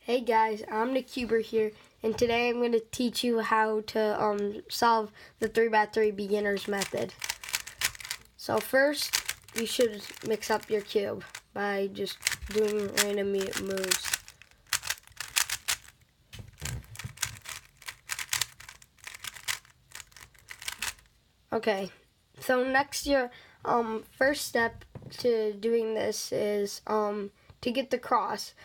Hey guys, I'm the Cuber here, and today I'm going to teach you how to solve the 3x3 beginners method. So first, you should mix up your cube by just doing random moves. Okay, so next your first step to doing this is to get the cross.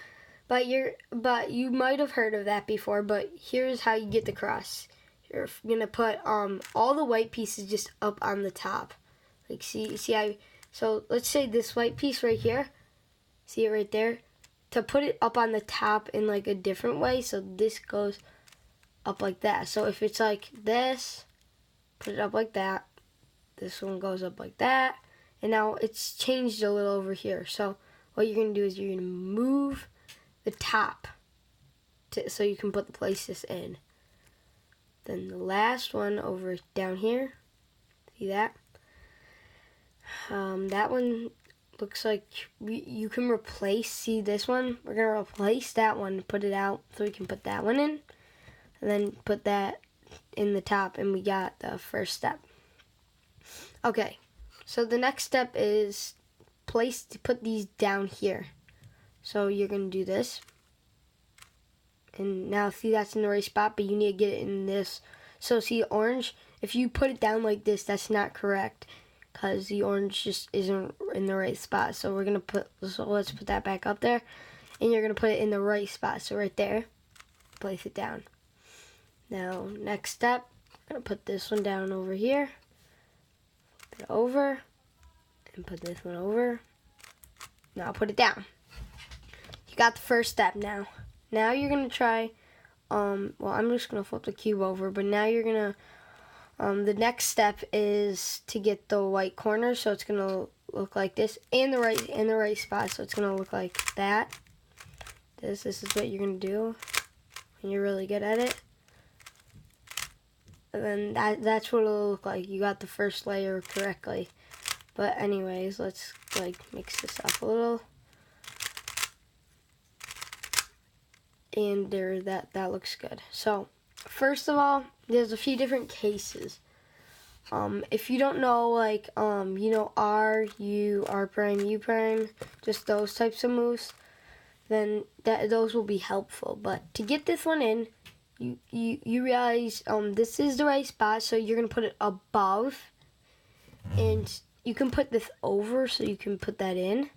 But you might have heard of that before, but here's how you get the cross. You're gonna put all the white pieces just up on the top. Like see how, so let's say this white piece right here, see it right there? To put it up on the top in like a different way, so this goes up like that. So if it's like this, put it up like that. This one goes up like that. And now it's changed a little over here. So what you're gonna do is you're gonna move the top so you can put the places in. Then the last one over down here, see that? That one looks like you can replace, see this one? We're gonna replace that one, put it out so we can put that one in, and then put that in the top, and we got the first step. Okay, so the next step is put these down here. So you're gonna do this. And now see that's in the right spot, but you need to get it in this. So see orange, if you put it down like this, that's not correct because the orange just isn't in the right spot. So let's put that back up there, and you're gonna put it in the right spot. So right there, place it down. Now next step, I'm gonna put this one down over here, put it over, and put this one over. Now put it down. You got the first step now. Now you're going to try, well, I'm just going to flip the cube over, but now you're going to, the next step is to get the white corner, so it's going to look like this, and the right spot, so it's going to look like that. This is what you're going to do when you're really good at it. And then that's what it'll look like. You got the first layer correctly. But anyways, let's mix this up a little. And there, that looks good. So first of all, there's a few different cases. If you don't know, R, U, R prime, U prime, just those types of moves, then those will be helpful. But to get this one in, you realize this is the right spot, so you're gonna put it above, and you can put this over, so you can put that in,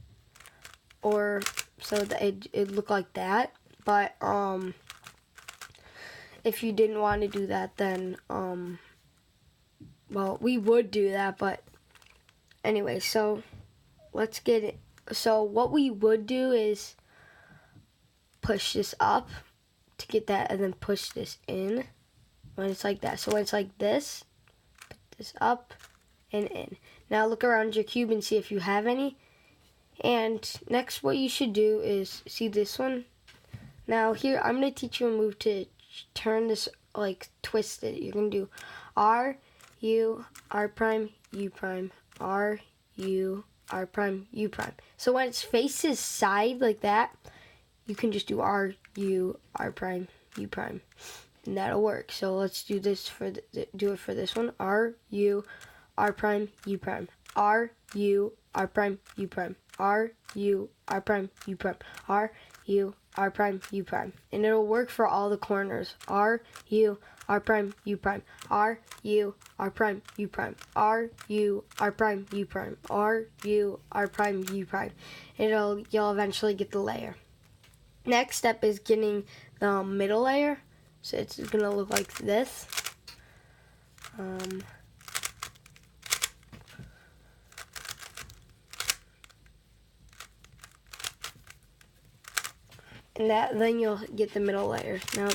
or so that it look like that. But if you didn't want to do that, then well, we would do that. But anyway, so let's get it. So what we would do is push this up to get that, and then push this in when it's like that. So when it's like this, put this up and in. Now look around your cube and see if you have any. And next, what you should do is see this one. Now here, I'm going to teach you a move to turn this, twist it. You're going to do R, U, R prime, U prime, R, U, R prime, U prime. So when it faces side like that, you can just do R, U, R prime, U prime. And that'll work. So let's do this do it for this one. R, U, R prime, U prime. R, U, R prime, U prime. R, U, R prime, U prime. R, U, R prime, U prime. And it'll work for all the corners. R, U, R prime, U prime. R, U, R prime, U prime. R, U, R prime, U prime. R, U, R prime, U prime. And you'll eventually get the layer. Next step is getting the middle layer. So it's going to look like this. And then you'll get the middle layer. Now,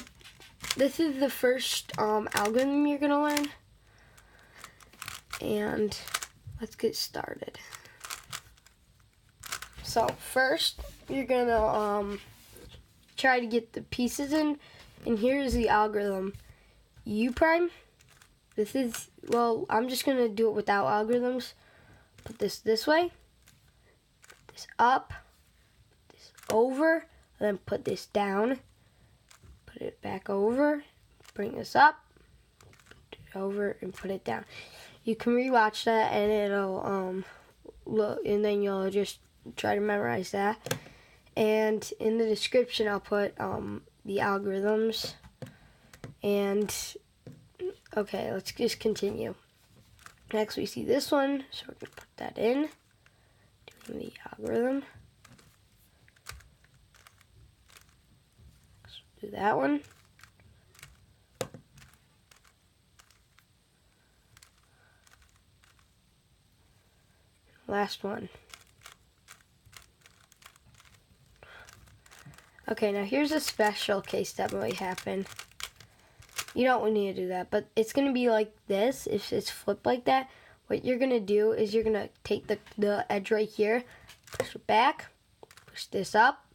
this is the first algorithm you're gonna learn, and let's get started. So first, you're gonna try to get the pieces in, and here's the algorithm. U prime. This is, well, I'm just gonna do it without algorithms. Put this way. Put this up. Put this over. Then put this down, put it back over, bring this up, put it over, and put it down. You can rewatch that, and it'll look, and then you'll just try to memorize that. And in the description, I'll put the algorithms. And okay, let's just continue. Next, we see this one, so we're gonna put that in, doing the algorithm. So do that one. Last one. Okay, now here's a special case that might happen. You don't need to do that, but it's going to be like this. If it's flipped like that, what you're going to do is you're going to take the edge right here, push it back, push this up,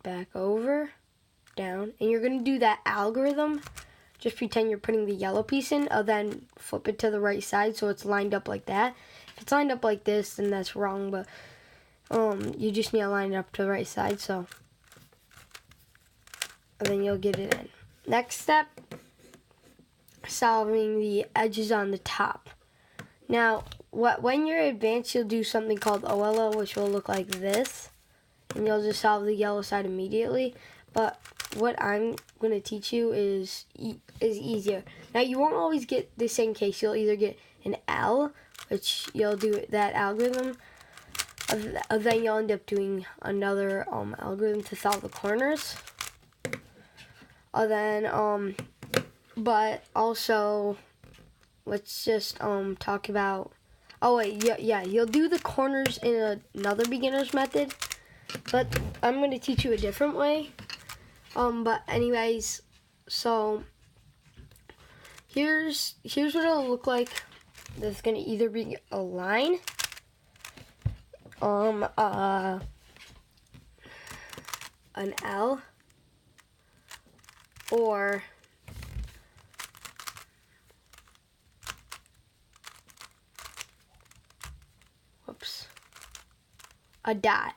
back over, down, and you're going to do that algorithm. Just pretend you're putting the yellow piece in, and then flip it to the right side so it's lined up like that. If it's lined up like this, then that's wrong, but you just need to line it up to the right side, so, and then you'll get it in. Next step, solving the edges on the top. Now, when you're advanced, you'll do something called OLO, which will look like this, and you'll just solve the yellow side immediately. But what I'm going to teach you is easier. Now, you won't always get the same case. You'll either get an L, which you'll do that algorithm, then you'll end up doing another algorithm to solve the corners. But also, let's just talk about. Oh wait, yeah, you'll do the corners in another beginner's method, but I'm going to teach you a different way. But anyways, so here's what it'll look like. There's going to either be a line, an L, or a dot.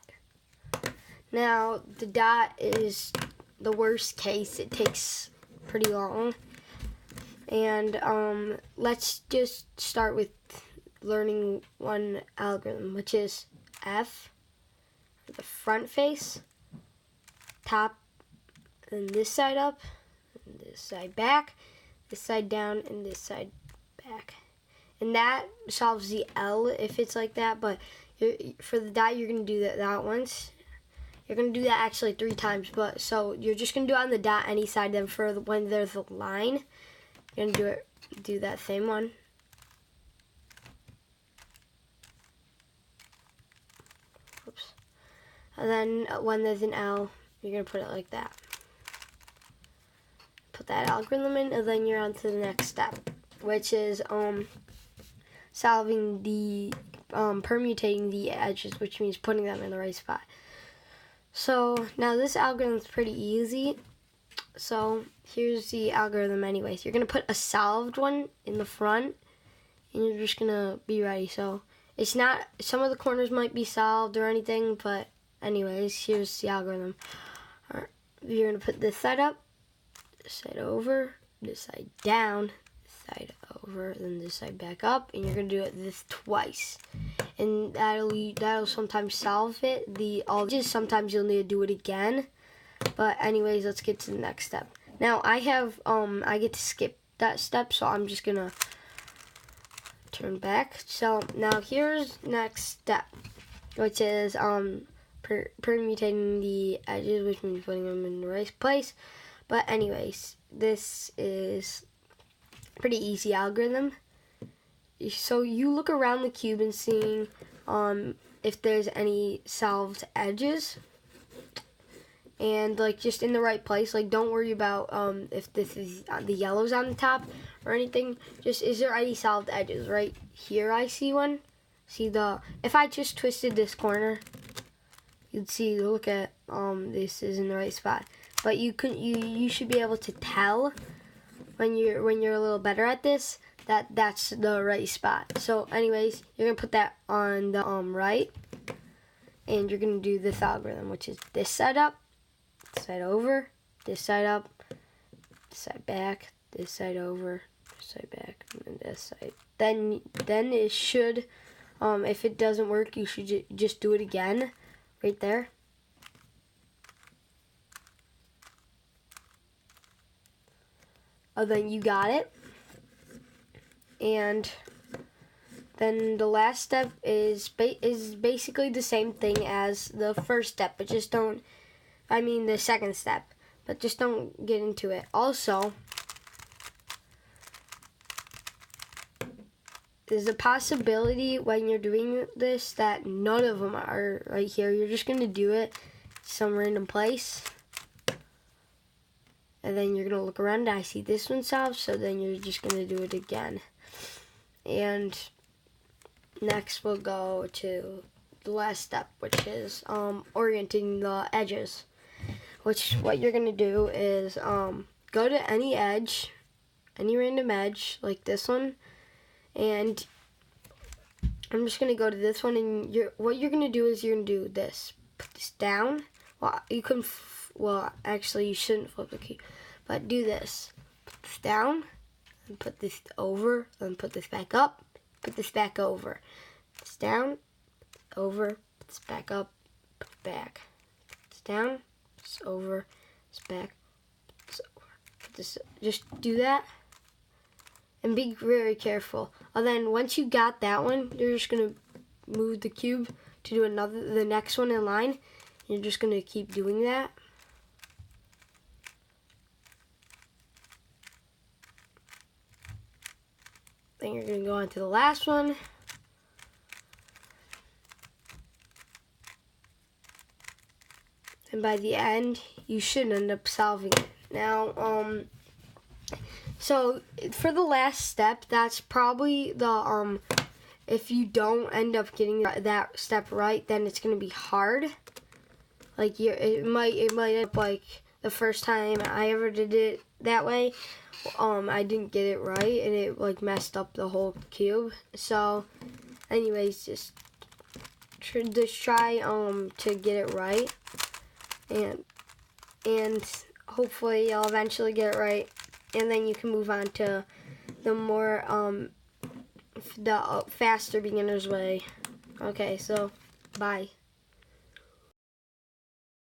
Now, the dot is the worst case. It takes pretty long. And let's just start with learning one algorithm, which is F, the front face, top, and this side up, and this side back, this side down, and this side back. And that solves the L if it's like that, but for the dot, you're going to do that once. You're going to do that actually 3 times, but so you're just going to do it on the dot any side, then for when there's a line, you're going to do that same one. Oops. And then when there's an L, you're going to put it like that. Put that algorithm in, and then you're on to the next step, which is solving the permutating the edges, which means putting them in the right spot. So now this algorithm is pretty easy. So here's the algorithm anyways. You're going to put a solved one in the front, and you're just going to be ready. So it's not, some of the corners might be solved or anything, but anyways, here's the algorithm. All right, you're going to put this side up, this side over, this side down, this side over, then this side back up, and you're going to do it this twice. And that'll sometimes solve it. Sometimes you'll need to do it again. But anyways, let's get to the next step. Now I get to skip that step, so I'm just gonna turn back. So now here's next step, which is permutating the edges, which means putting them in the right place. But anyways, this is pretty easy algorithm. So you look around the cube and seeing if there's any solved edges, and like just in the right place. Like don't worry about if this is the yellow's on the top or anything. Just is there any solved edges? Right here I see one. If I just twisted this corner, you'd see, look at this is in the right spot. But you should be able to tell when you're a little better at this that's the right spot. So anyways, you're gonna put that on the right, and you're gonna do this algorithm, which is this side up, side over, this side up, this side back, this side over, this side back, and then this side. Then it should, if it doesn't work, you should just do it again, right there. Oh, then you got it. And then the last step is basically the same thing as the first step, but just don't, I mean the second step, but just don't get into it. Also, there's a possibility when you're doing this that none of them are right here. You're just going to do it some random place. And then you're going to look around and I see this one solved, so then you're just going to do it again. And next we'll go to the last step, which is orienting the edges. Which what you're going to do is go to any edge, any random edge, like this one. And I'm just going to go to this one, and what you're going to do is you're going to do this. Put this down. Well, you can, well, actually you shouldn't flip the key, but do this. Put this down, and put this over, and put this back up, put this back over. Put this down, over, put this back up, put it back. Put this down, put this over, this back, put this over. Put this, just do that. And be very careful. And then once you got that one, you're just gonna move the cube to do the next one in line. You're just gonna keep doing that. Then you're gonna go on to the last one. And by the end, you should end up solving it. Now, so for the last step, that's probably the if you don't end up getting that step right, then it's gonna be hard. Like it might end up like the first time I ever did it that way. I didn't get it right, and it like messed up the whole cube. So, anyways, just try to get it right, and hopefully you'll eventually get it right. And then you can move on to the more, the faster beginner's way. Okay, so, bye.